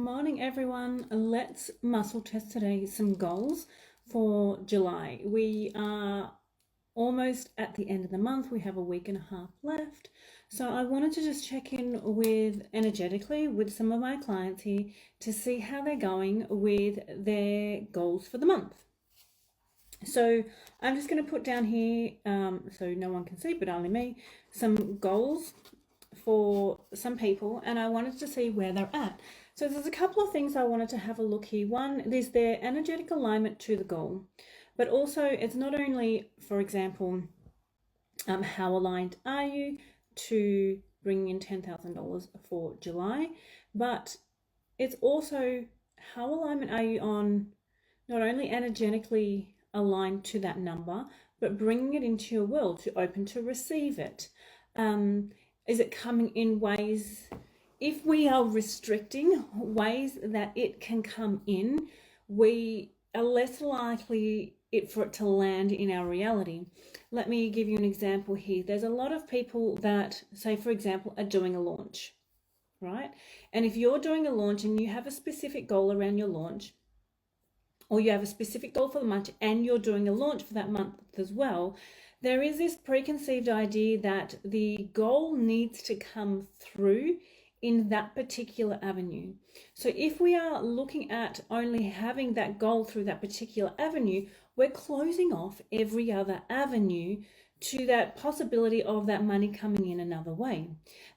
morning, everyone. Let's muscle test today some goals for July. We are almost at the end of the month. We have a week and a half left. So I wanted to just check in with energetically with some of my clients here to see how they're going with their goals for the month. So I'm just going to put down here, so no one can see, but only me, some goals for some people, and I wanted to see where they're at. So there's a couple of things I wanted to have a look here. One, there's their energetic alignment to the goal, but also it's not only, for example, how aligned are you to bringing in $10,000 for July, but it's also how alignment are you on not only energetically aligned to that number, but bringing it into your world to open to receive it. Is it coming in ways, if we are restricting ways that it can come in, we are less likely for it to land in our reality. Let me give you an example here. There's a lot of people that, say for example, are doing a launch, right? And if you're doing a launch and you have a specific goal around your launch, or you have a specific goal for the month and you're doing a launch for that month as well, there is this preconceived idea that the goal needs to come through in that particular avenue. So if we are looking at only having that goal through that particular avenue, we're closing off every other avenue to that possibility of that money coming in another way.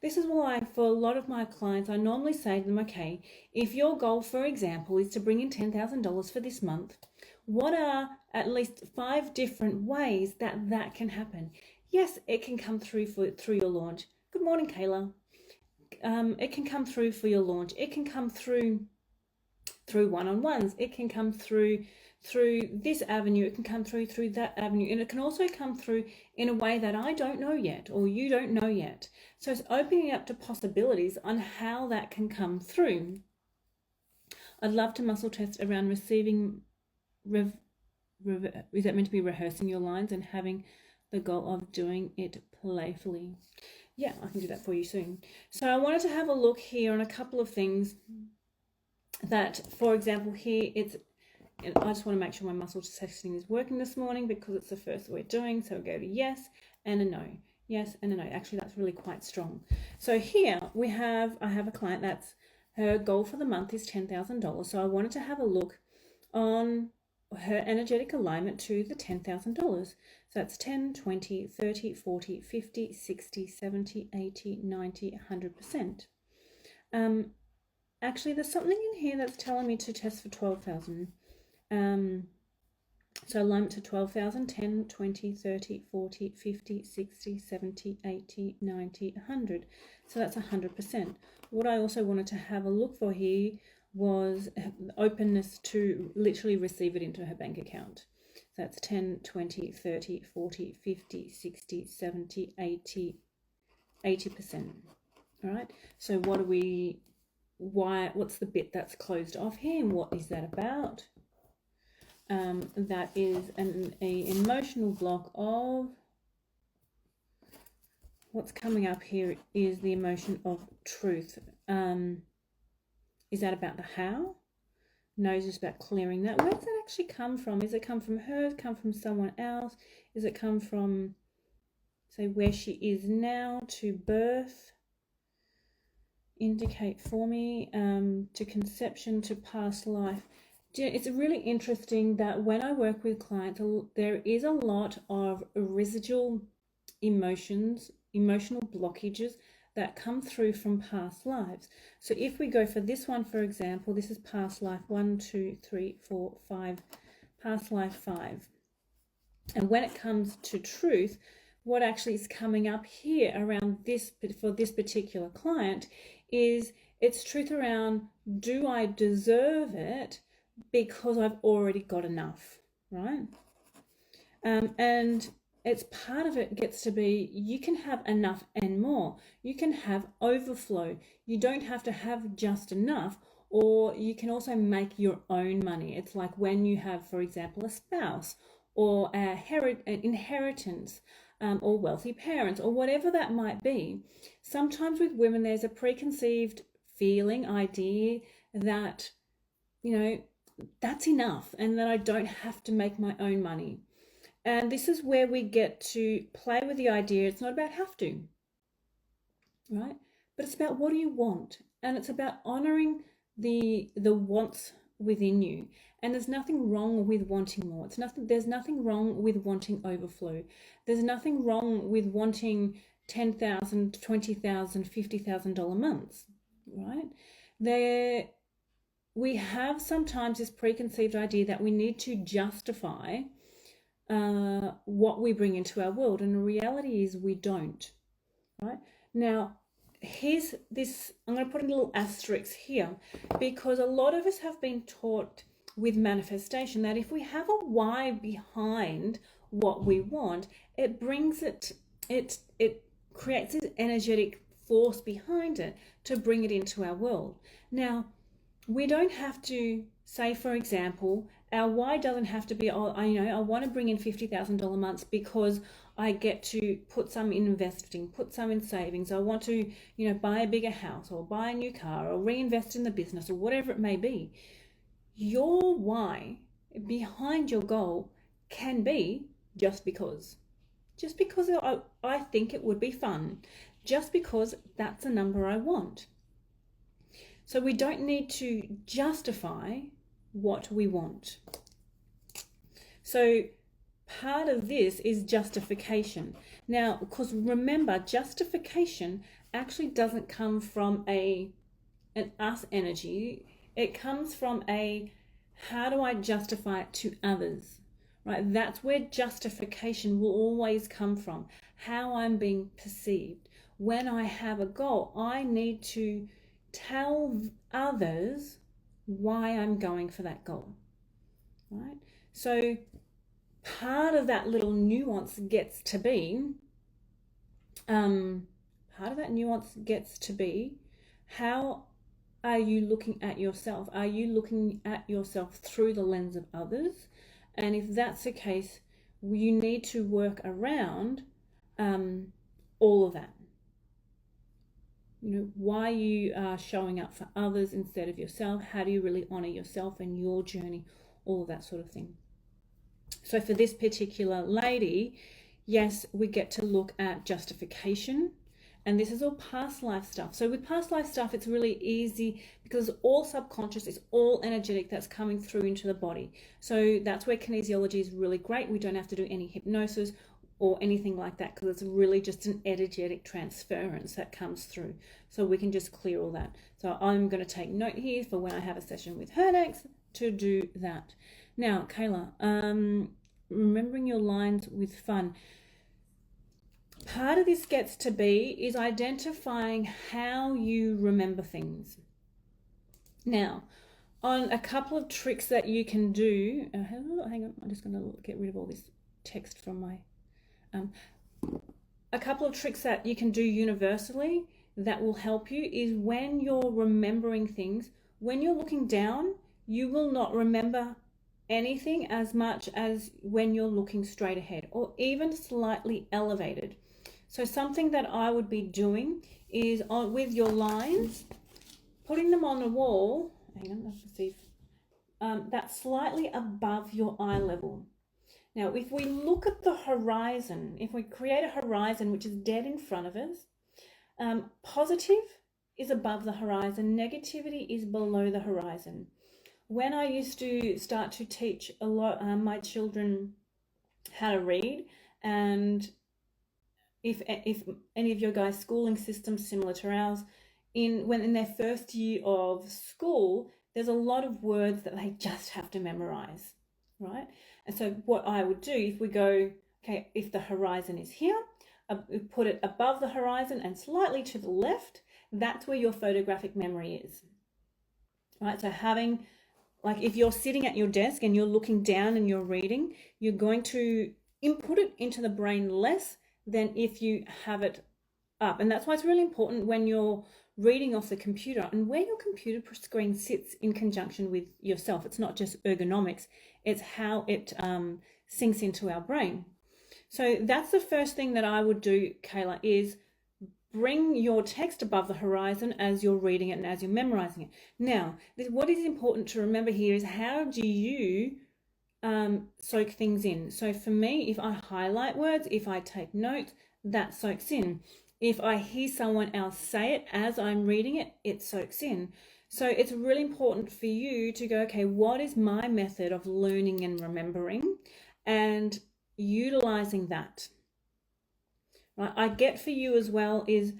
This is why for a lot of my clients, I normally say to them, okay, if your goal, for example, is to bring in $10,000 for this month, what are at least 5 different ways that that can happen? Yes, it can come through through your launch. Good morning, Kayla. It can come through for your launch. It can come through one-on-ones. It can come through this avenue. It can come through that avenue, and it can also come through in a way that I don't know yet, or you don't know yet. So it's opening up to possibilities on how that can come through. I'd love to muscle test around receiving. Is that meant to be rehearsing your lines and having the goal of doing it playfully? Yeah, I can do that for you soon. So I wanted to have a look here on a couple of things that, for example, here I just want to make sure my muscle testing is working this morning because it's the first we're doing. So we go to yes and a no. Yes and a no. Actually, that's really quite strong. So here I have a client that's her goal for the month is $10,000. So I wanted to have a look on her energetic alignment to the $10,000. So that's 10, 20, 30, 40, 50, 60, 70, 80, 90, 100%. Actually, there's something in here that's telling me to test for 12,000. So alignment to 12,000, 10, 20, 30, 40, 50, 60, 70, 80, 90, 100. So that's 100%. What I also wanted to have a look for here was openness to literally receive it into her bank account. So that's 10, 20, 30, 40, 50, 60, 70, 80, 80%. All right. So what's the bit that's closed off here, and what is that about? That is an emotional block of what's coming up here is the emotion of truth. Is that about the how? No, it's just about clearing that. Where does that actually come from? Is it come from her? Does it come from someone else? Is it come from, say, where she is now to birth? Indicate for me, to conception, to past life. It's really interesting that when I work with clients, there is a lot of residual emotional blockages that come through from past lives. So if we go for this one, for example, this is past life 1, 2, 3, 4, 5, past life 5. And when it comes to truth, what actually is coming up here around this, for this particular client, is it's truth around, do I deserve it because I've already got enough, right? And it's part of it gets to be, you can have enough and more. You can have overflow. You don't have to have just enough, or you can also make your own money. It's like when you have, for example, a spouse or an inheritance, or wealthy parents, or whatever that might be. Sometimes with women, there's a preconceived feeling, idea that, you know, that's enough and that I don't have to make my own money. And this is where we get to play with the idea. It's not about have to, right? But it's about what do you want? And it's about honoring the wants within you. And there's nothing wrong with wanting more. There's nothing wrong with wanting overflow. There's nothing wrong with wanting $10,000, $20,000, $50,000 months, right? We have sometimes this preconceived idea that we need to justify what we bring into our world, and the reality is we don't, right? Now, here's this, I'm going to put a little asterisk here, because a lot of us have been taught with manifestation that if we have a why behind what we want, it brings it creates this energetic force behind it to bring it into our world. Now, we don't have to say, for example, our why doesn't have to be, I want to bring in $50,000 months because I get to put some in investing, put some in savings. I want to, buy a bigger house or buy a new car or reinvest in the business or whatever it may be. Your why behind your goal can be just because I think it would be fun, just because that's a number I want. So we don't need to justify what we want. So part of this is justification. Now, because remember, justification actually doesn't come from an us energy. It comes from how do I justify it to others, right? That's where justification will always come from, how I'm being perceived. When I have a goal, I need to tell others why I'm going for that goal, right? So part of that little nuance gets to be, how are you looking at yourself? Are you looking at yourself through the lens of others? And if that's the case, you need to work around all of that. Why you are showing up for others instead of yourself. How do you really honor yourself and your journey? All of that sort of thing. So for this particular lady, yes, we get to look at justification. And this is all past life stuff. So with past life stuff, it's really easy because it's all subconscious, it's all energetic that's coming through into the body. So that's where kinesiology is really great. We don't have to do any hypnosis or anything like that, because it's really just an energetic transference that comes through. So we can just clear all that. So I'm going to take note here for when I have a session with her next to do that. Now, Kayla, remembering your lines with fun. Part of this gets to be is identifying how you remember things. Now, on a couple of tricks that you can do, hang on, I'm just going to get rid of all this text from my... a couple of tricks that you can do universally that will help you is when you're remembering things, when you're looking down, you will not remember anything as much as when you're looking straight ahead or even slightly elevated. So something that I would be doing is with your lines, putting them on the wall, hang on, let's see, that's slightly above your eye level. Now, if we look at the horizon, if we create a horizon which is dead in front of us, positive is above the horizon, negativity is below the horizon. When I used to start to teach a lot my children how to read, and if any of your guys' schooling systems similar to ours, when in their first year of school, there's a lot of words that they just have to memorize, right? And so what I would do, if we go, okay, if the horizon is here, put it above the horizon and slightly to the left, that's where your photographic memory is, right? So having, like if you're sitting at your desk and you're looking down and you're reading, you're going to input it into the brain less than if you have it up. And that's why it's really important when you're reading off the computer and where your computer screen sits in conjunction with yourself. It's not just ergonomics, it's how it sinks into our brain. So that's the first thing that I would do, Kayla, is bring your text above the horizon as you're reading it and as you're memorizing it. Now, what is important to remember here is, how do you soak things in? So for me, if I highlight words, if I take notes, that soaks in. If I hear someone else say it as I'm reading it, it soaks in. So it's really important for you to go, okay, what is my method of learning and remembering, and utilizing that. Right? I get for you as well is,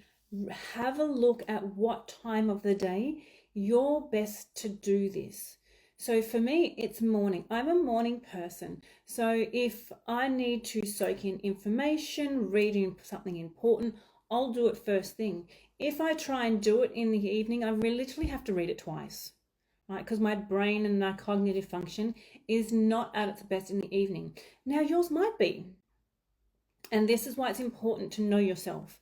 have a look at what time of the day you're best to do this. So for me, it's morning. I'm a morning person. So if I need to soak in information, reading something important, I'll do it first thing. If I try and do it in the evening, I really literally have to read it twice, right? Because my brain and my cognitive function is not at its best in the evening. Now yours might be. And this is why it's important to know yourself.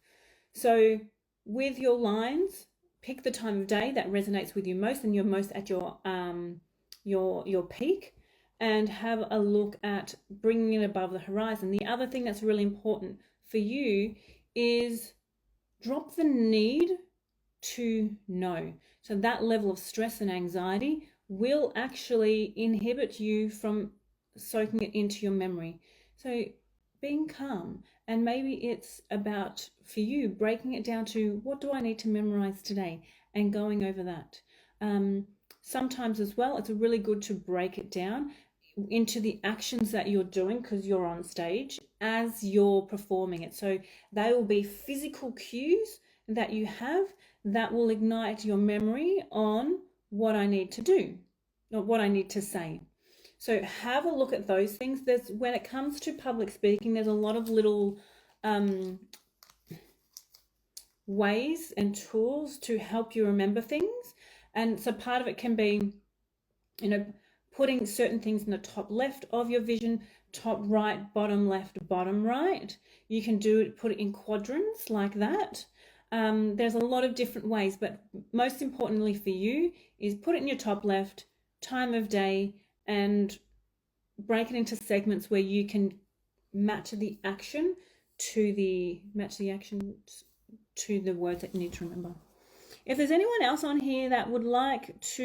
So with your lines, pick the time of day that resonates with you most and you're most at your peak, and have a look at bringing it above the horizon. The other thing that's really important for you is drop the need to know. So that level of stress and anxiety will actually inhibit you from soaking it into your memory. So being calm, and maybe it's about, for you, breaking it down to, what do I need to memorize today, and going over that. Sometimes as well, it's really good to break it down into the actions that you're doing, because you're on stage as you're performing it. So they will be physical cues that you have that will ignite your memory on what I need to do, or what I need to say. So have a look at those things. When it comes to public speaking, there's a lot of little ways and tools to help you remember things. And so part of it can be, putting certain things in the top left of your vision, top right, bottom left, bottom right. You can put it in quadrants like that. There's a lot of different ways, but most importantly for you is put it in your top left, time of day, and break it into segments where you can match the action to the words that you need to remember. If there's anyone else on here that would like for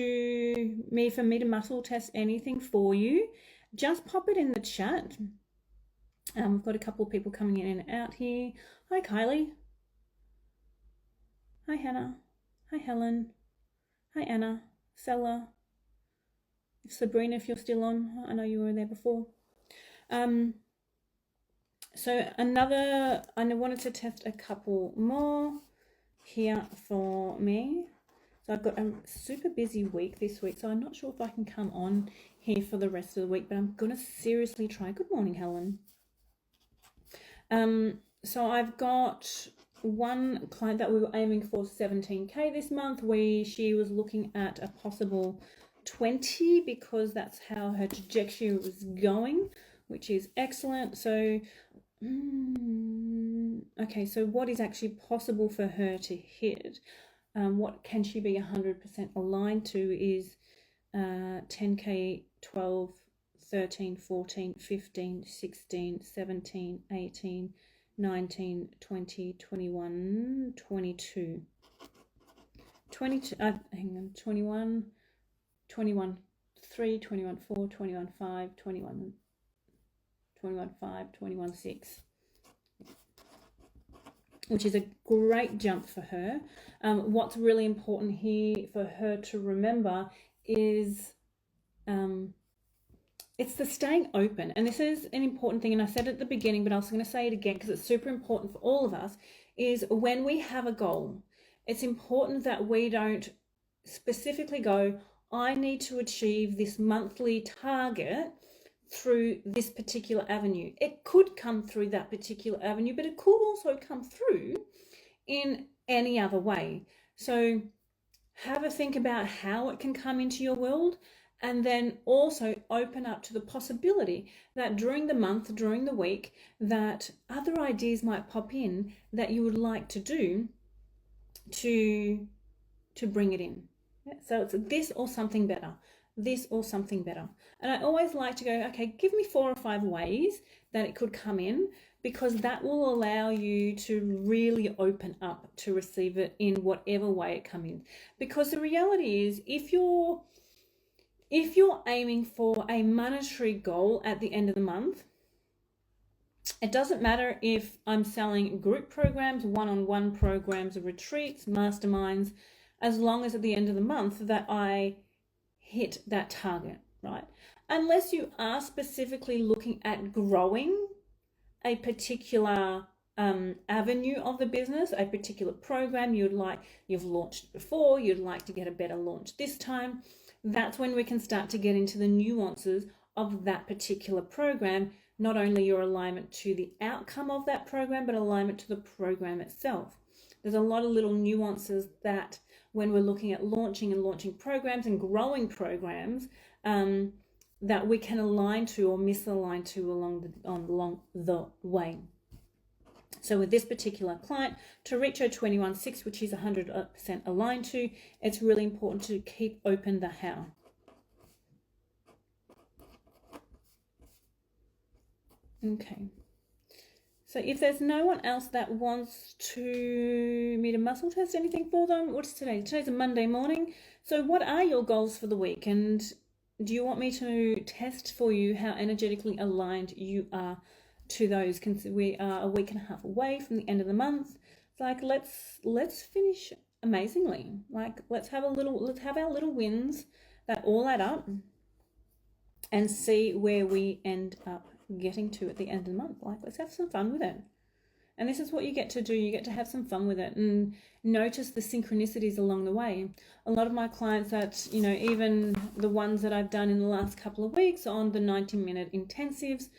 me to muscle test anything for you, just pop it in the chat. We've got a couple of people coming in and out here. Hi Kylie. Hi Hannah. Hi Helen. Hi Anna. Stella. Sabrina, if you're still on, I know you were there before. So I wanted to test a couple more here for me. So I've got a super busy week this week, so I'm not sure if I can come on here for the rest of the week, but I'm going to seriously try. Good morning, Helen. So I've got one client that we were aiming for 17K this month. She was looking at a possible 20 because that's how her trajectory was going, which is excellent. So okay, so what is actually possible for her to hit? What can she be 100% aligned to is 10K, 12, 13, 14, 15, 16, 17, 18, 19, 20, 21, 22. 21, 21, 3, 21, 4, 21, 5, 21, 21, 5, 21, 6. Which is a great jump for her. What's really important here for her to remember is it's the staying open. And this is an important thing, and I said it at the beginning, but I was going to say it again because it's super important for all of us, is when we have a goal, it's important that we don't specifically go, I need to achieve this monthly target through this particular avenue. It could come through that particular avenue, but it could also come through in any other way. So have a think about how it can come into your world, and then also open up to the possibility that during the month, during the week, that other ideas might pop in that you would like to do to bring it in. So it's this or something better. this or something better. And I always like to go, okay, give me 4 or 5 ways that it could come in, because that will allow you to really open up to receive it in whatever way it comes in. Because the reality is, if you're aiming for a monetary goal at the end of the month, it doesn't matter if I'm selling group programs, one-on-one programs, retreats, masterminds, as long as at the end of the month that I hit that target, right? Unless you are specifically looking at growing a particular avenue of the business, a particular program you've launched before, you'd like to get a better launch this time, that's when we can start to get into the nuances of that particular program, not only your alignment to the outcome of that program, but alignment to the program itself. There's a lot of little nuances that when we're looking at launching programs and growing programs, that we can align to or misalign to along the way. So with this particular client, to reach her 21.6, which is 100% aligned to, it's really important to keep open the how. Okay. So if there's no one else that wants me to muscle test anything for them, what's today? Today's a Monday morning. So what are your goals for the week? And do you want me to test for you how energetically aligned you are to those? We are a week and a half away from the end of the month. It's like, let's finish amazingly. Like, let's have our little wins that all add up and see where we end up getting to at the end of the month. Like, let's have some fun with it. And this is what you get to do. You get to have some fun with it and notice the synchronicities along the way. A lot of my clients that, even the ones that I've done in the last couple of weeks on the 90-minute intensives,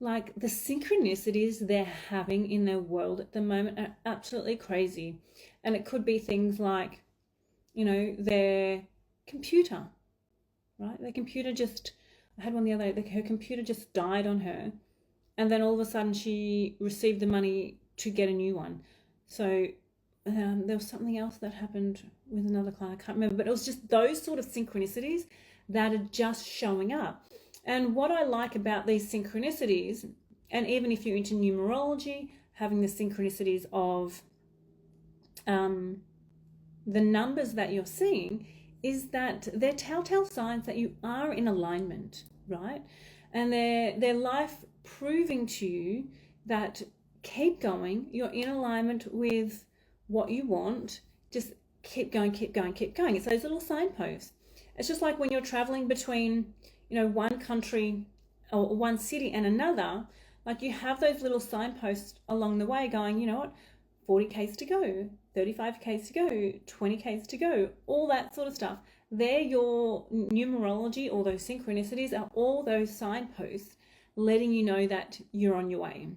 like the synchronicities they're having in their world at the moment are absolutely crazy. And it could be things like, their computer, right? Their computer I had one the other day, her computer just died on her. And then all of a sudden she received the money to get a new one. So there was something else that happened with another client. I can't remember, but it was just those sort of synchronicities that are just showing up. And what I like about these synchronicities, and even if you're into numerology, having the synchronicities of the numbers that you're seeing, is that they're telltale signs that you are in alignment, right? And they're life proving to you that keep going, you're in alignment with what you want, just keep going. It's those little signposts. It's just like when you're traveling between, one country or one city and another, like you have those little signposts along the way going, 40 Ks to go, 35 Ks to go, 20 Ks to go, all that sort of stuff. They're your numerology, or those synchronicities are all those signposts letting you know that you're on your way.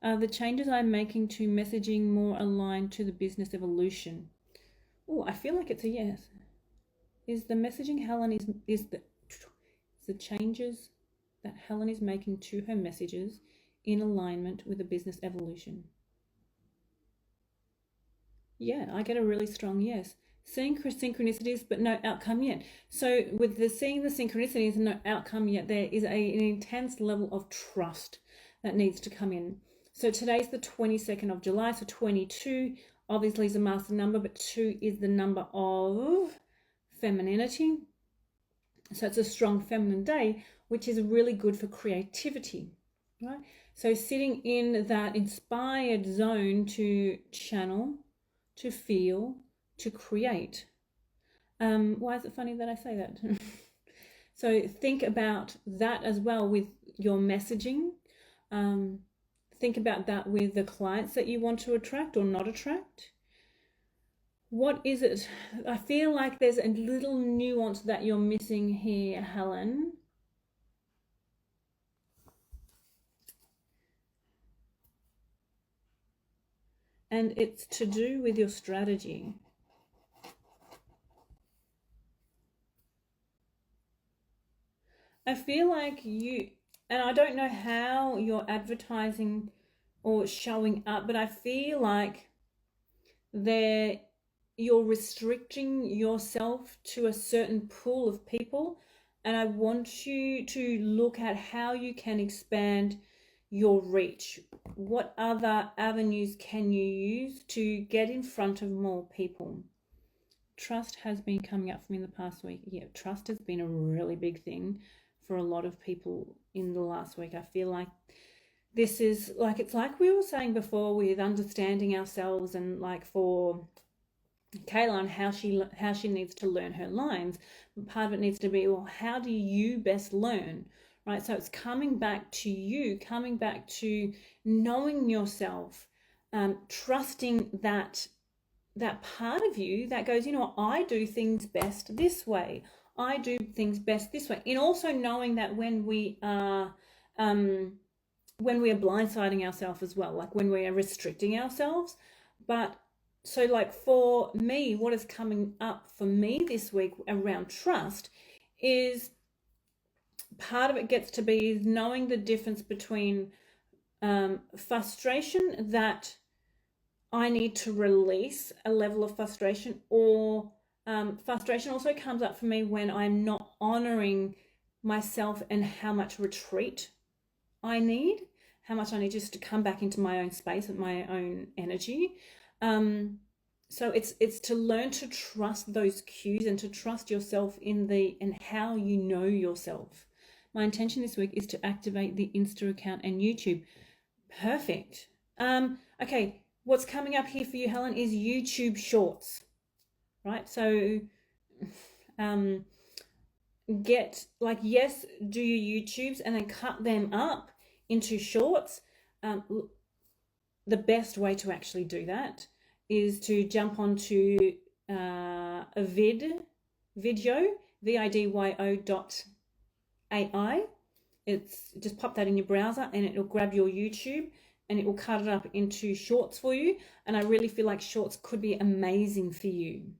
The changes I'm making to messaging more aligned to the business evolution. Oh, I feel like it's a yes. Is the messaging Helen is the changes that Helen is making to her messages in alignment with the business evolution? Yeah, I get a really strong yes. Seeing synchronicities, but no outcome yet. So with seeing the synchronicities and no outcome yet, there is an intense level of trust that needs to come in. So today's the 22nd of July, so 22 obviously is a master number, but 2 is the number of femininity. So it's a strong feminine day, which is really good for creativity, right? So sitting in that inspired zone to channel, to feel, to create. Why is it funny that I say that? So think about that as well with your messaging. Think about that with the clients that you want to attract or not attract. What is it? I feel like there's a little nuance that you're missing here, Helen. And it's to do with your strategy. I feel like and I don't know how you're advertising or showing up, but I feel like you're restricting yourself to a certain pool of people and I want you to look at how you can expand your reach. What other avenues can you use to get in front of more people? Trust has been coming up for me in the past week. Yeah, trust has been a really big thing for a lot of people in the last week. I feel like this is like, it's like we were saying before with understanding ourselves, and like for Kayla and how she needs to learn her lines. Part of it needs to be, well, how do you best learn, right? So it's coming back to you, coming back to knowing yourself, trusting that part of you that goes, you know, I do things best this way. I do things best this way. And also knowing that when we are blindsiding ourselves as well, like when we are restricting ourselves. But so like for me, what is coming up for me this week around trust is, part of it gets to be knowing the difference between frustration, that I need to release a level of frustration, or frustration also comes up for me when I'm not honoring myself and how much retreat I need, how much I need just to come back into my own space with my own energy. So it's to learn to trust those cues and to trust yourself in how you know yourself. My intention this week is to activate the Insta account and YouTube. Perfect. Okay, what's coming up here for you, Helen, is YouTube Shorts, right? So get like, yes, do your YouTubes and then cut them up into shorts. The best way to actually do that is to jump onto a vidyo, vidyo.ai. It's just pop that in your browser and it'll grab your YouTube and it will cut it up into shorts for you. And I really feel like shorts could be amazing for you.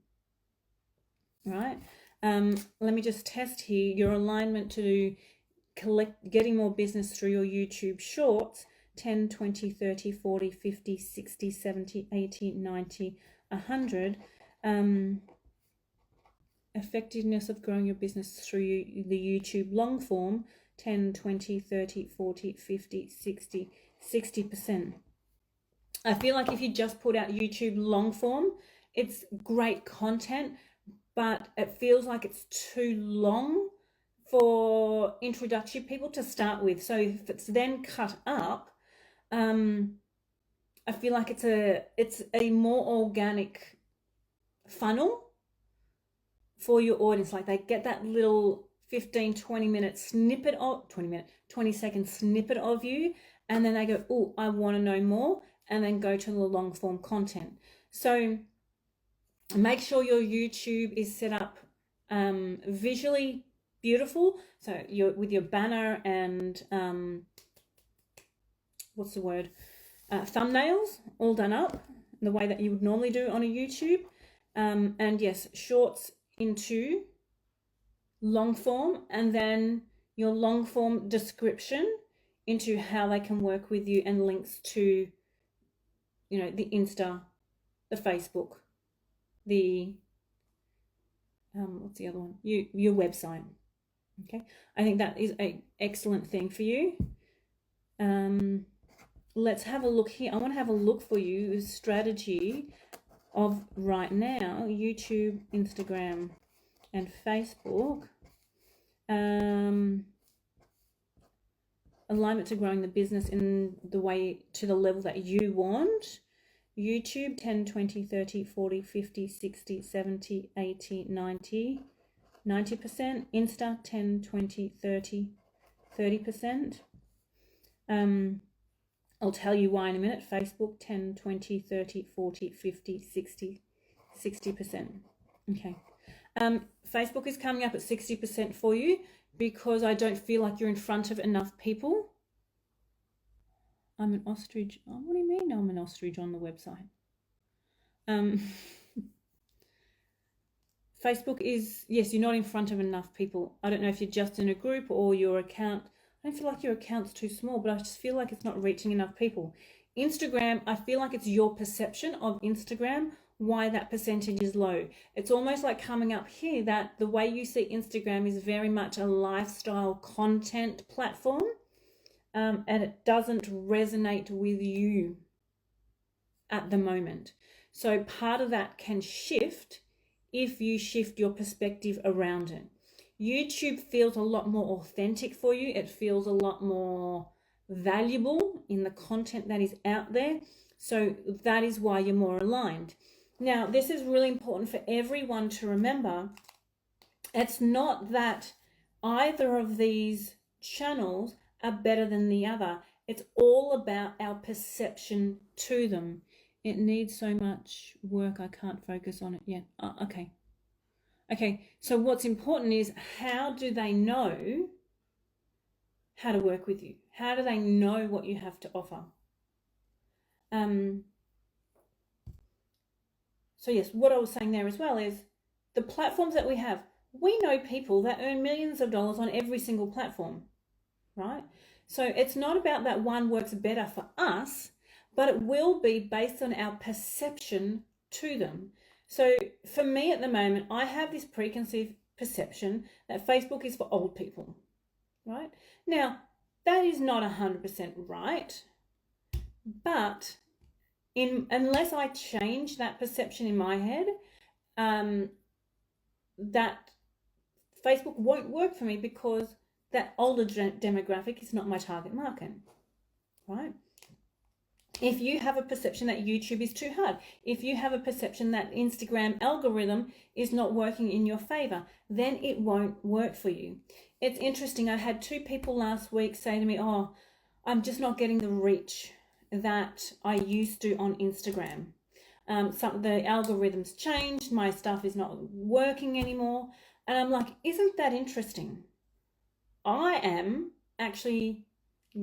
All right. Let me just test here your alignment to getting more business through your YouTube shorts. 10, 20, 30, 40, 50, 60, 70, 80, 90, 100. Effectiveness of growing your business through the YouTube long form. 10, 20, 30, 40, 50, 60, 60%. I feel like if you just put out YouTube long form, it's great content, but it feels like it's too long for introductory people to start with. So if it's then cut up, I feel like it's a more organic funnel for your audience. Like they get that little 15, 20 minute snippet of 20 second snippet of you, and then they go, oh, I want to know more, and then go to the long form content. So make sure your YouTube is set up visually beautiful. So you're with your banner and thumbnails all done up the way that you would normally do on a YouTube. And yes, shorts into long form, and then your long form description into how they can work with you, and links to, you know, the Insta, the Facebook, the what's the other one? Your website. Okay, I think that is an excellent thing for you. Let's have a look here. I want to have a look for you, strategy of right now, YouTube, Instagram, and Facebook. Alignment to growing the business in the way to the level that you want. YouTube 10, 20, 30, 40, 50, 60, 70, 80, 90, 90%. Insta 10, 20, 30, 30%. I'll tell you why in a minute. Facebook 10, 20, 30, 40, 50, 60, 60%. Okay. Facebook is coming up at 60% for you because I don't feel like you're in front of enough people. I'm an ostrich. Oh, what do you mean I'm an ostrich on the website? Facebook is, yes, you're not in front of enough people. I don't know if you're just in a group or your account. I don't feel like your account's too small, but I just feel like it's not reaching enough people. Instagram, I feel like it's your perception of Instagram why that percentage is low. It's almost like coming up here that the way you see Instagram is very much a lifestyle content platform, and it doesn't resonate with you at the moment. So part of that can shift if you shift your perspective around it. YouTube feels a lot more authentic for you. It feels a lot more valuable in the content that is out there. So that is why you're more aligned. Now, this is really important for everyone to remember. It's not that either of these channels are better than the other. It's all about our perception to them. It needs so much work, I can't focus on it yet. Okay, so what's important is, how do they know how to work with you? How do they know what you have to offer? So yes, what I was saying there as well is the platforms that we have. We know people that earn millions of dollars on every single platform, right? So it's not about that one works better for us, but it will be based on our perception to them. So for me at the moment, I have this preconceived perception that Facebook is for old people, right? Now, that is not 100% right, but unless I change that perception in my head, that Facebook won't work for me, because that older demographic is not my target market, right? If you have a perception that YouTube is too hard, if you have a perception that Instagram algorithm is not working in your favor, then it won't work for you. It's interesting. I had 2 people last week say to me, oh, I'm just not getting the reach that I used to on Instagram. The algorithms changed. My stuff is not working anymore. And I'm like, isn't that interesting? I am actually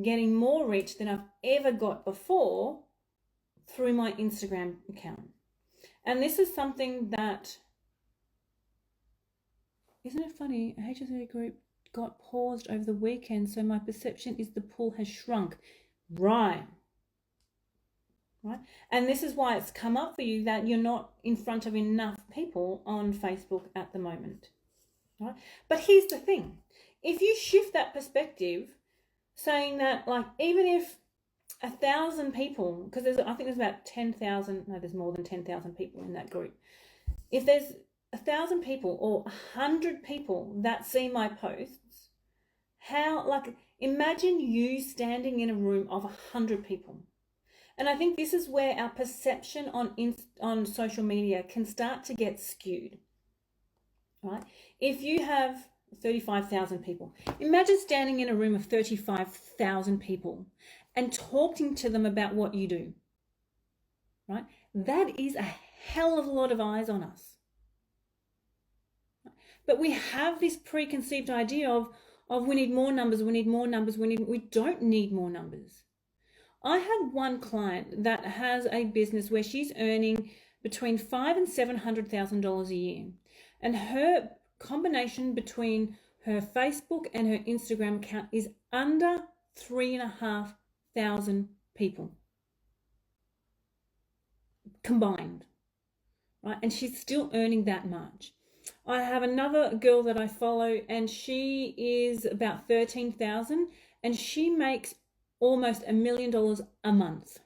getting more reach than I've ever got before through my Instagram account. And this is something that, isn't it funny? A HSA group got paused over the weekend, so my perception is the pool has shrunk. Right. And this is why it's come up for you that you're not in front of enough people on Facebook at the moment. Right? But here's the thing. If you shift that perspective, saying that, like, even if 1,000 people, because I think there's about 10,000, no, there's more than 10,000 people in that group. If there's 1,000 people or 100 people that see my posts, imagine you standing in a room of 100 people. And I think this is where our perception on social media can start to get skewed, right? If you have 35,000 people, imagine standing in a room of 35,000 people and talking to them about what you do, right? That is a hell of a lot of eyes on us. But we have this preconceived idea of we need more numbers, we don't need more numbers. I had one client that has a business where she's earning between $500,000 and $700,000 a year. And her combination between her Facebook and her Instagram account is under 3,500 people combined, right? And she's still earning that much. I have another girl that I follow, and she is about 13,000, and she makes almost $1 million a month.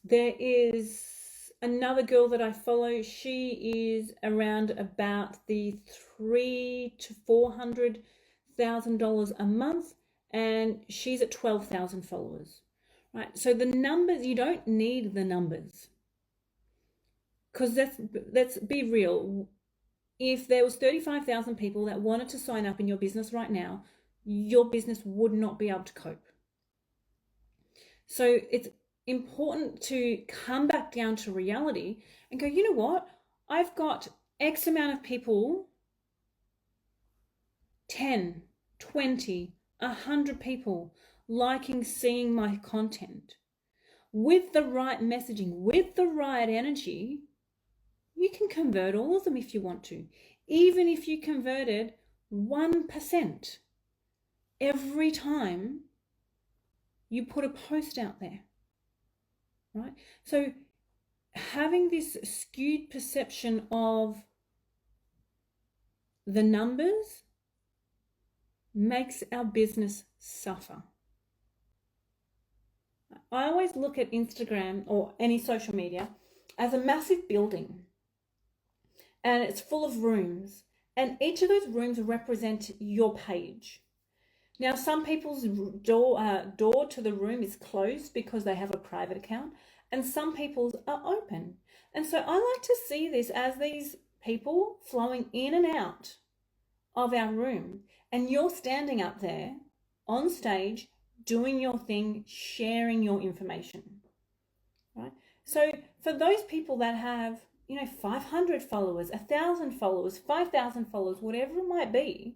There is another girl that I follow. She is around about the $300,000 to $400,000 a month, and she's at 12,000 followers. Right. So the numbers, you don't need the numbers, because let's be real. If there was 35,000 people that wanted to sign up in your business right now, your business would not be able to cope. So it's important to come back down to reality and go, you know what? I've got X amount of people, 10, 20, 100 people liking, seeing my content. With the right messaging, with the right energy, you can convert all of them if you want to. Even if you converted 1%. Every time you put a post out there, right? So having this skewed perception of the numbers makes our business suffer. I always look at Instagram or any social media as a massive building, and it's full of rooms, and each of those rooms represent your page. Now, some people's door to the room is closed because they have a private account, and some people's are open. And so I like to see this as these people flowing in and out of our room, and you're standing up there on stage doing your thing, sharing your information, right? So for those people that have, 500 followers, 1,000 followers, 5,000 followers, whatever it might be,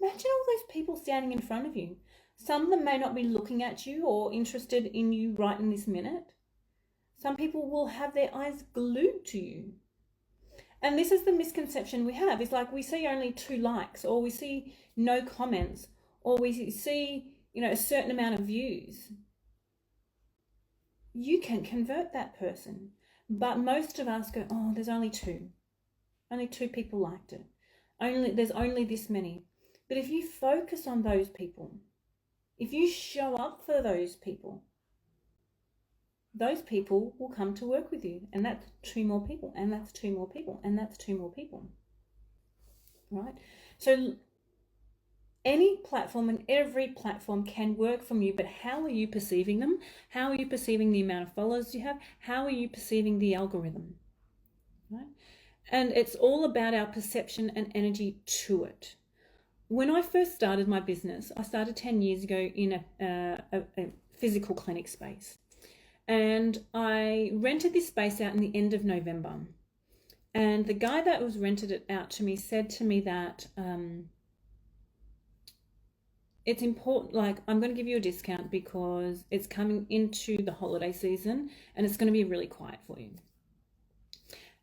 imagine all those people standing in front of you. Some of them may not be looking at you or interested in you right in this minute. Some people will have their eyes glued to you. And this is the misconception we have. It's like we see only 2 likes, or we see no comments, or we see, a certain amount of views. You can convert that person. But most of us go, oh, there's only 2. Only 2 people liked it. There's only this many. But if you focus on those people, if you show up for those people will come to work with you. And that's 2 more people, and that's 2 more people, and that's 2 more people. Right? So any platform and every platform can work from you, but how are you perceiving them? How are you perceiving the amount of followers you have? How are you perceiving the algorithm? Right? And it's all about our perception and energy to it. When I first started my business, I started 10 years ago in a physical clinic space. And I rented this space out in the end of November. And the guy that was rented it out to me said to me that it's important, like, I'm going to give you a discount because it's coming into the holiday season and it's going to be really quiet for you.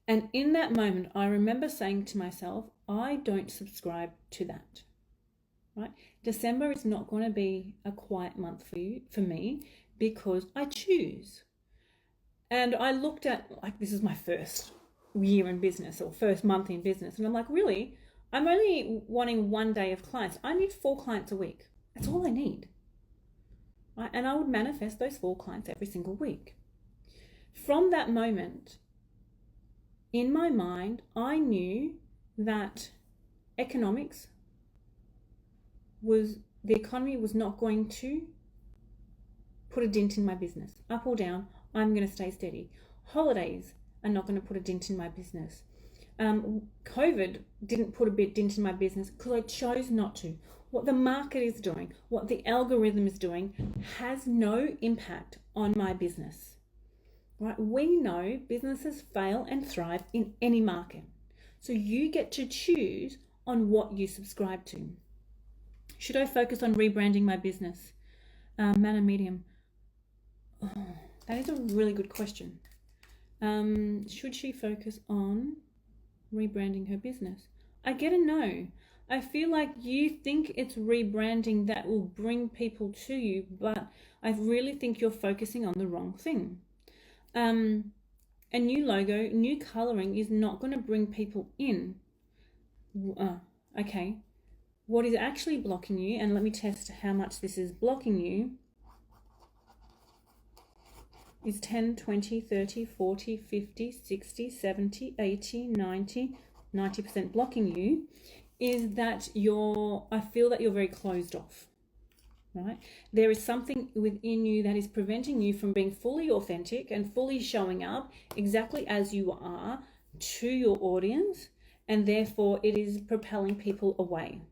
And in that moment, I remember saying to myself, I don't subscribe to that, right? December is not going to be a quiet month for me, because I choose. And I looked at, like, this is my first year in business or first month in business. And I'm like, really? I'm only wanting 1 day of clients. I need 4 clients a week. That's all I need. Right? And I would manifest those 4 clients every single week. From that moment, in my mind, I knew that the economy was not going to put a dent in my business. Up or down, I'm going to stay steady. Holidays are not going to put a dent in my business. COVID didn't put a bit dent in my business because I chose not to. What the market is doing, what the algorithm is doing, has no impact on my business. Right? We know businesses fail and thrive in any market. So you get to choose on what you subscribe to. Should I focus on rebranding my business? Man and medium. Oh, that is a really good question. Should she focus on rebranding her business? I get a no. I feel like you think it's rebranding that will bring people to you, but I really think you're focusing on the wrong thing. A new logo, new coloring is not going to bring people in. Okay. What is actually blocking you, and let me test how much this is blocking you, is 10, 20, 30, 40, 50, 60, 70, 80, 90, 90% blocking you, is that I feel that you're very closed off, right? There is something within you that is preventing you from being fully authentic and fully showing up exactly as you are to your audience, and therefore it is propelling people away.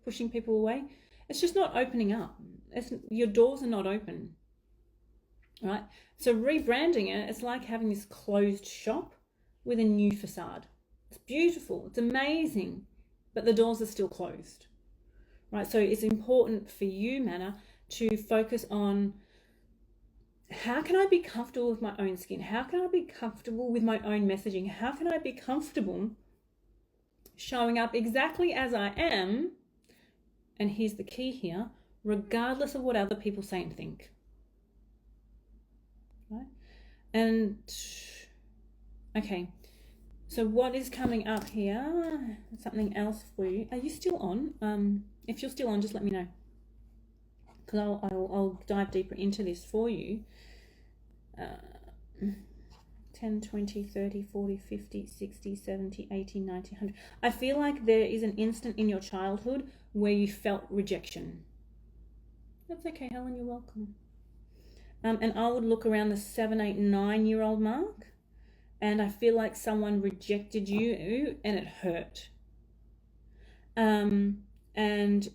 Pushing people away. It's just not opening up. Your doors are not open. Right? So rebranding it's like having this closed shop with a new facade. It's beautiful, it's amazing, but the doors are still closed. Right? So it's important for you, Manna, to focus on, how can I be comfortable with my own skin? How can I be comfortable with my own messaging? How can I be comfortable showing up exactly as I am? And here's the key here, regardless of what other people say and think. Right? And okay, so what is coming up here? Something else for you. Are you still on? If you're still on, just let me know, because I'll dive deeper into this for you. 10, 20, 30, 40, 50, 60, 70, 80, 90, 100. I feel like there is an instant in your childhood where you felt rejection. That's okay, Helen, you're welcome. And I would look around the 7, 8, 9-year-old mark, and I feel like someone rejected you and it hurt. And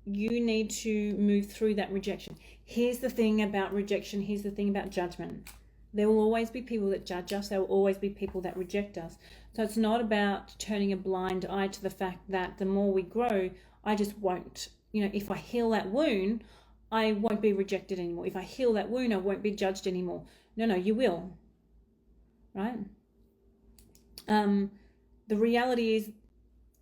you need to move through that rejection. Here's the thing about rejection. Here's the thing about judgment. There will always be people that judge us. There will always be people that reject us. So it's not about turning a blind eye to the fact that the more we grow, I just won't, if I heal that wound, I won't be rejected anymore. If I heal that wound, I won't be judged anymore. No, you will. Right? The reality is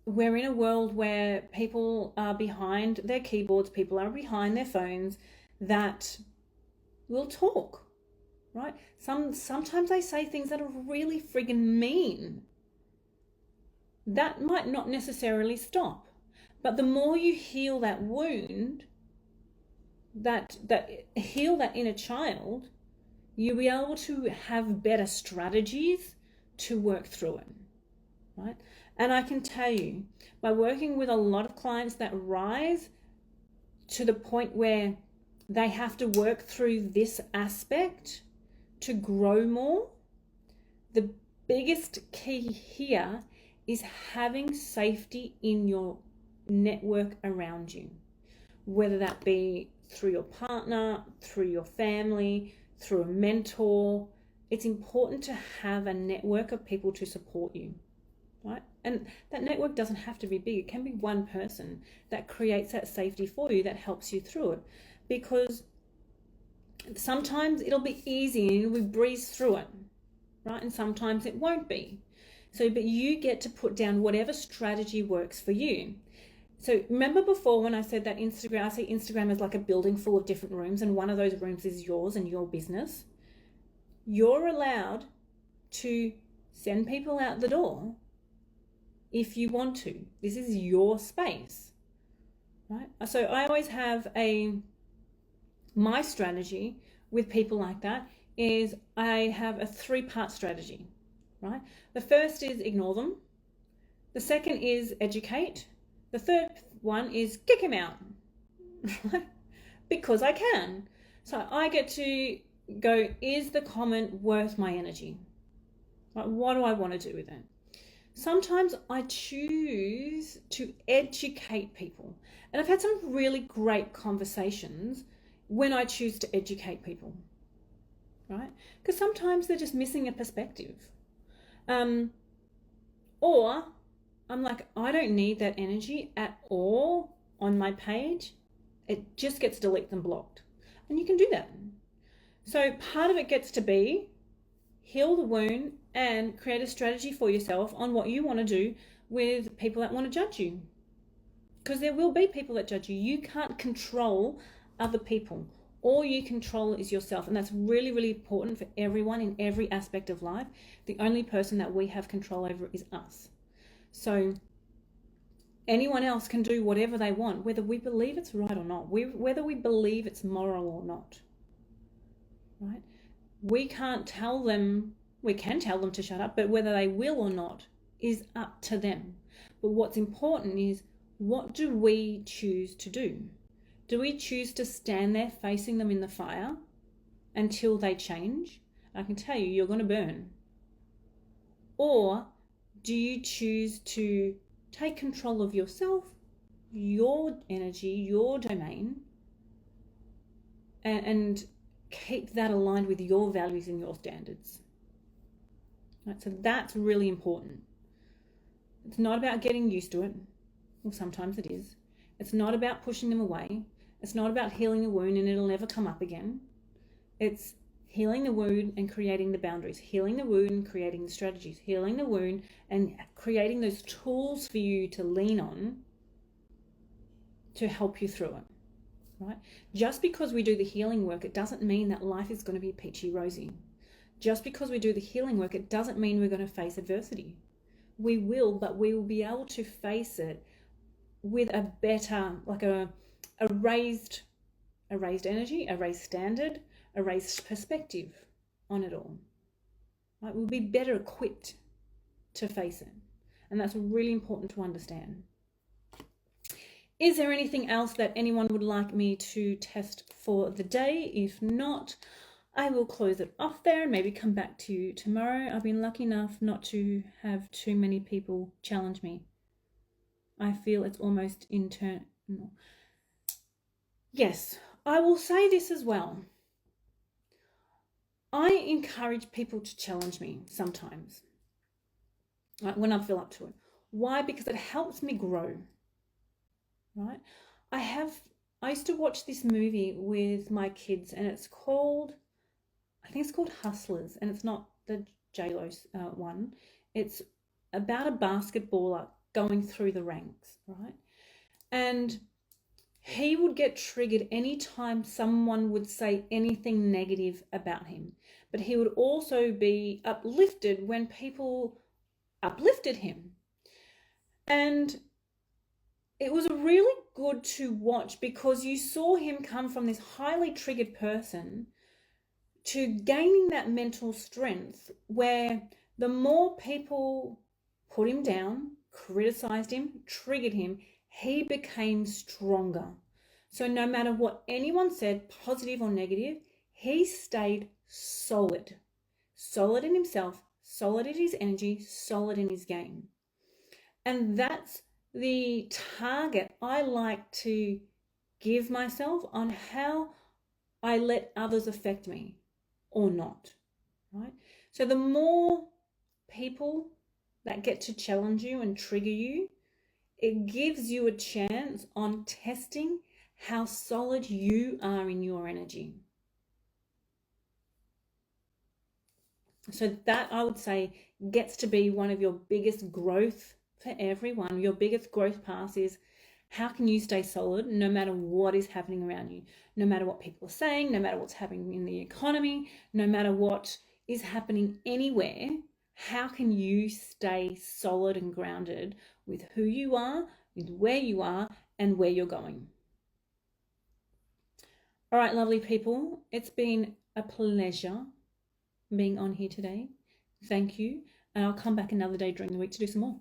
we're in a world where people are behind their keyboards, people are behind their phones that will talk. Right? Sometimes they say things that are really friggin' mean. That might not necessarily stop. But the more you heal that wound, that heal that inner child, you'll be able to have better strategies to work through it. Right? And I can tell you, by working with a lot of clients that rise to the point where they have to work through this aspect to grow more, the biggest key here is having safety in your network around you, whether that be through your partner, through your family, through a mentor. It's important to have a network of people to support you, right? And that network doesn't have to be big. It can be one person that creates that safety for you, that helps you through it, because sometimes it'll be easy and we breeze through it, right? And sometimes it won't be. So, but you get to put down whatever strategy works for you. So remember before when I said that Instagram, I say Instagram is like a building full of different rooms, and one of those rooms is yours and your business. You're allowed to send people out the door if you want to. This is your space, right? So I always have my strategy with people like that is I have a 3-part strategy, right? The first is ignore them. The second is educate. The third one is kick him out, right? Because I can. So I get to go, is the comment worth my energy? Right? What do I want to do with it? Sometimes I choose to educate people. And I've had some really great conversations when I choose to educate people, right? Because sometimes they're just missing a perspective. Or I'm like, I don't need that energy at all on my page. It just gets deleted and blocked. And you can do that. So part of it gets to be heal the wound and create a strategy for yourself on what you want to do with people that want to judge you. Because there will be people that judge you. You can't control other people. All you control is yourself. And that's really, really important for everyone in every aspect of life. The only person that we have control over is us. So anyone else can do whatever they want, whether we believe it's right or not, whether we believe it's moral or not, right? We can't tell them, we can tell them to shut up, but whether they will or not is up to them. But what's important is, what do we choose to do? Do we choose to stand there facing them in the fire until they change? I can tell you, you're going to burn. Or do you choose to take control of yourself, your energy, your domain, and keep that aligned with your values and your standards? Right, so that's really important. It's not about getting used to it. Well, sometimes it is. It's not about pushing them away. It's not about healing the wound and it'll never come up again. It's healing the wound and creating the boundaries, healing the wound and creating the strategies, healing the wound and creating those tools for you to lean on to help you through it, right? Just because we do the healing work, it doesn't mean that life is going to be peachy rosy. just because we do the healing work, it doesn't mean we're going to face adversity. We will, but we will be able to face it with a better, like a raised energy, a raised standard, a raised perspective on it all. Right? We'll be better equipped to face it. And that's really important to understand. Is there anything else that anyone would like me to test for the day? If not, I will close it off there and maybe come back to you tomorrow. I've been lucky enough not to have too many people challenge me. I feel it's almost internal. Yes, I will say this as well. I encourage people to challenge me sometimes, right, when I feel up to it. Why? Because it helps me grow, right? I used to watch this movie with my kids, and it's called, I think it's called Hustlers, and it's not the J-Lo one. It's about a basketballer going through the ranks, right? And he would get triggered anytime someone would say anything negative about him. But he would also be uplifted when people uplifted him. And it was really good to watch because you saw him come from this highly triggered person to gaining that mental strength where the more people put him down, criticized him, triggered him, he became stronger. So no matter what anyone said, positive or negative, he stayed solid. Solid in himself, solid in his energy, solid in his game. And that's the target I like to give myself on how I let others affect me or not, right? So the more people that get to challenge you and trigger you, it gives you a chance on testing how solid you are in your energy. So that, I would say, gets to be one of your biggest growth for everyone. Your biggest growth path is how can you stay solid no matter what is happening around you, no matter what people are saying, no matter what's happening in the economy, no matter what is happening anywhere. How can you stay solid and grounded with who you are, with where you are, and where you're going? All right, lovely people, it's been a pleasure being on here today. Thank you. And I'll come back another day during the week to do some more.